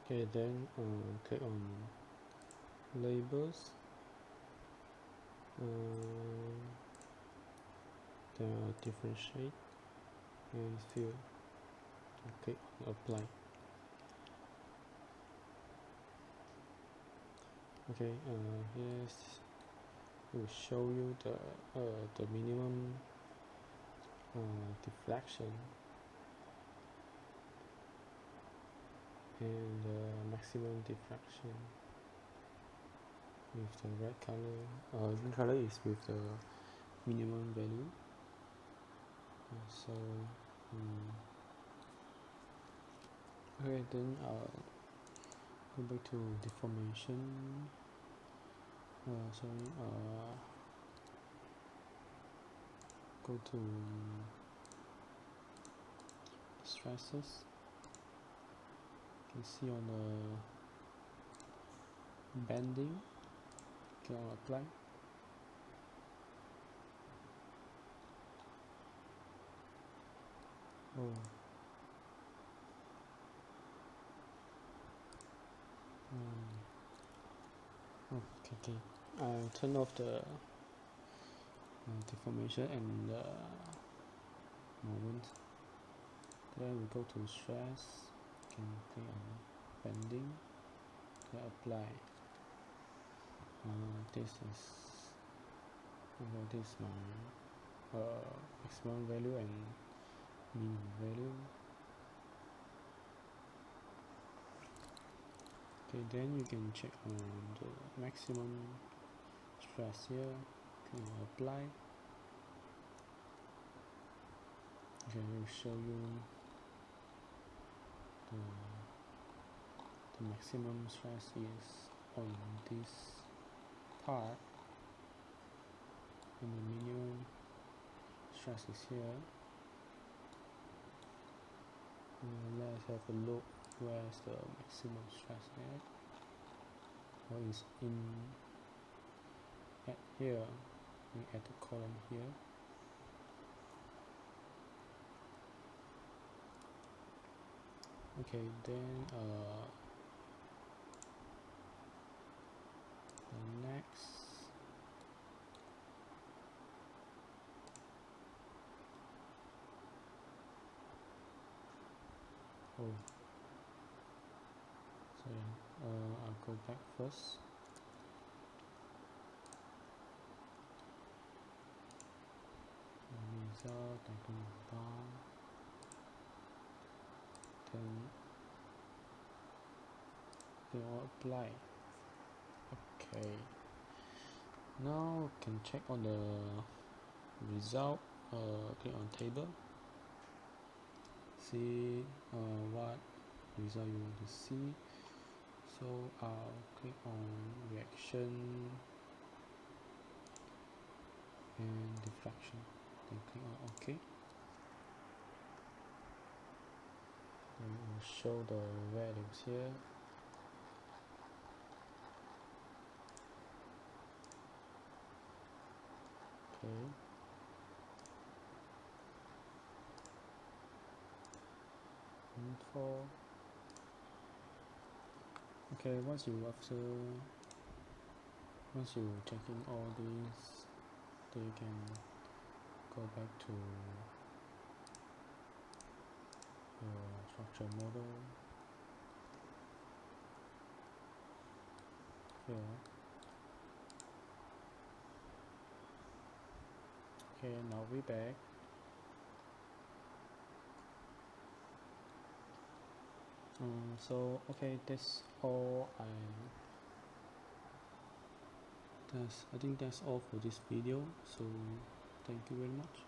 Okay, then click on labels. There are different shades and fill. Click on apply. Okay, here will show you the minimum deflection and the maximum deflection with the red color. Green color is with the minimum value. Okay, then go back to deformation. Go to stresses. You can see on the bending. Click on apply. Okay. I'll turn off the deformation and moment. Then we go to stress. You can click on bending. Click apply. This is my maximum value and minimum value. Okay, then you can check on the maximum stress here. Click on apply. Okay, it will show you the maximum stress is on this part and the minimum stress is here. Let's have a look where's the maximum stress at. Or is in at here, at the column here. Okay, then next I'll go back first. Result, I can bar, then they will apply. Okay, now we can check on the result. Click on table, see what result you want to see. So I'll click on reaction and deflection, then click on OK. Then it will show the values here. Okay. Info. Okay, once you checking all these, then you can go back to your structure model here. Okay, now we're back. So okay, that's all. I think that's all for this video. So thank you very much.